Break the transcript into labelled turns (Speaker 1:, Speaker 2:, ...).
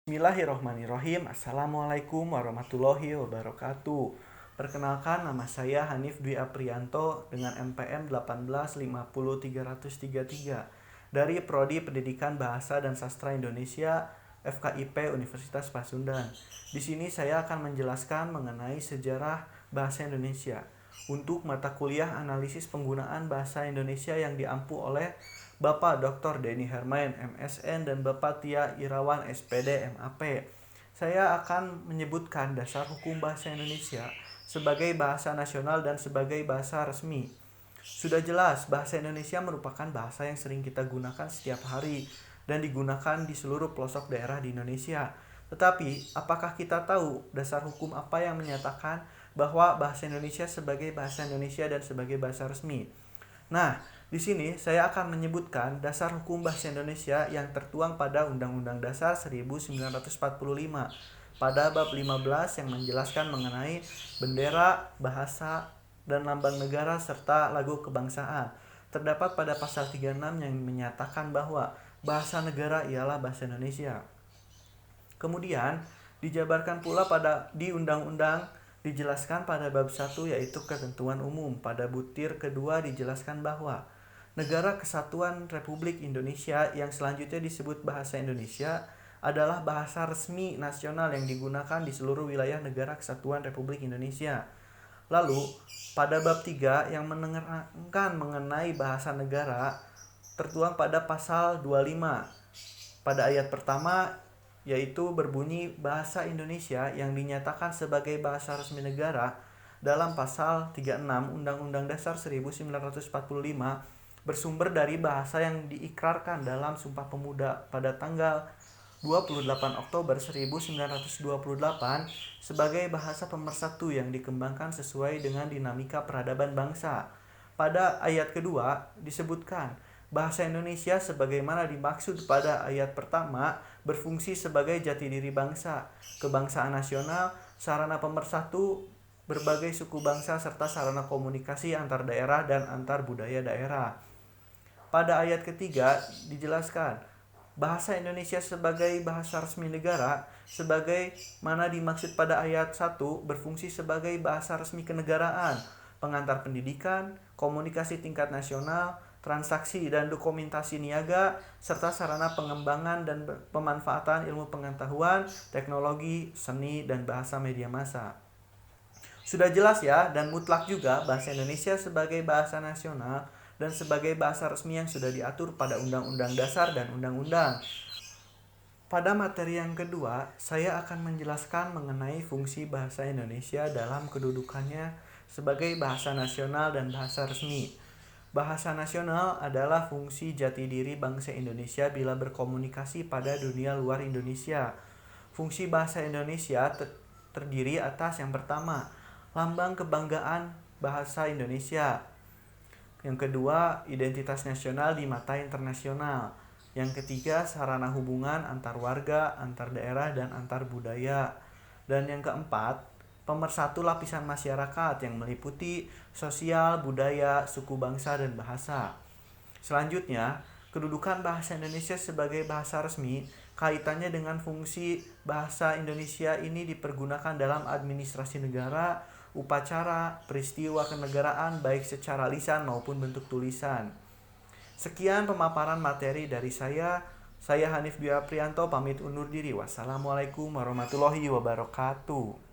Speaker 1: Bismillahirrohmanirrohim. Assalamualaikum warahmatullahi wabarakatuh. Perkenalkan, nama saya Hanif Dwi Aprianto dengan NPM 1850333 dari Prodi Pendidikan Bahasa dan Sastra Indonesia FKIP Universitas Pasundan. Di sini saya akan menjelaskan mengenai sejarah bahasa Indonesia untuk mata kuliah analisis penggunaan bahasa Indonesia yang diampu oleh Bapak Dr. Denny Hermain, MSN, dan Bapak Tia Irawan, SPD, MAP. Saya akan menyebutkan dasar hukum bahasa Indonesia sebagai bahasa nasional dan sebagai bahasa resmi. Sudah jelas, bahasa Indonesia merupakan bahasa yang sering kita gunakan setiap hari dan digunakan di seluruh pelosok daerah di Indonesia. Tetapi, apakah kita tahu dasar hukum apa yang menyatakan bahwa bahasa Indonesia sebagai bahasa Indonesia dan sebagai bahasa resmi? Nah, di sini saya akan menyebutkan dasar hukum bahasa Indonesia yang tertuang pada Undang-Undang Dasar 1945 pada bab 15 yang menjelaskan mengenai bendera, bahasa, dan lambang negara serta lagu kebangsaan. Terdapat pada pasal 36 yang menyatakan bahwa bahasa negara ialah bahasa Indonesia. Kemudian dijabarkan pula di Undang-Undang dijelaskan pada bab 1 yaitu ketentuan umum. Pada butir kedua dijelaskan bahwa Negara Kesatuan Republik Indonesia yang selanjutnya disebut bahasa Indonesia adalah bahasa resmi nasional yang digunakan di seluruh wilayah Negara Kesatuan Republik Indonesia. Lalu, pada bab 3 yang menerangkan mengenai bahasa negara tertuang pada pasal 25. Pada ayat pertama yaitu berbunyi bahasa Indonesia yang dinyatakan sebagai bahasa resmi negara dalam pasal 36 Undang-Undang Dasar 1945 bersumber dari bahasa yang diikrarkan dalam Sumpah Pemuda pada tanggal 28 Oktober 1928 sebagai bahasa pemersatu yang dikembangkan sesuai dengan dinamika peradaban bangsa. Pada ayat kedua disebutkan bahasa Indonesia sebagaimana dimaksud pada ayat pertama berfungsi sebagai jati diri bangsa, kebangsaan nasional, sarana pemersatu berbagai suku bangsa serta sarana komunikasi antar daerah dan antar budaya daerah. Pada ayat ketiga dijelaskan bahasa Indonesia sebagai bahasa resmi negara sebagai mana dimaksud pada ayat 1 berfungsi sebagai bahasa resmi kenegaraan, pengantar pendidikan, komunikasi tingkat nasional, transaksi dan dokumentasi niaga, serta sarana pengembangan dan pemanfaatan ilmu pengetahuan, teknologi, seni, dan bahasa media massa. Sudah jelas ya, dan mutlak juga bahasa Indonesia sebagai bahasa nasional dan sebagai bahasa resmi yang sudah diatur pada Undang-Undang Dasar dan Undang-Undang. Pada materi yang kedua, saya akan menjelaskan mengenai fungsi bahasa Indonesia dalam kedudukannya sebagai bahasa nasional dan bahasa resmi. Bahasa nasional adalah fungsi jati diri bangsa Indonesia bila berkomunikasi pada dunia luar Indonesia. Fungsi bahasa Indonesia terdiri atas yang pertama, lambang kebanggaan bahasa Indonesia. Yang kedua, identitas nasional di mata internasional. Yang ketiga, sarana hubungan antar warga, antar daerah, dan antar budaya. Dan yang keempat, pemersatu lapisan masyarakat yang meliputi sosial, budaya, suku bangsa, dan bahasa. Selanjutnya, kedudukan bahasa Indonesia sebagai bahasa resmi kaitannya dengan fungsi bahasa Indonesia ini dipergunakan dalam administrasi negara, upacara, peristiwa kenegaraan baik secara lisan maupun bentuk tulisan. Sekian pemaparan materi dari saya. Saya Hanif Dwi Aprianto pamit undur diri. Wassalamualaikum warahmatullahi wabarakatuh.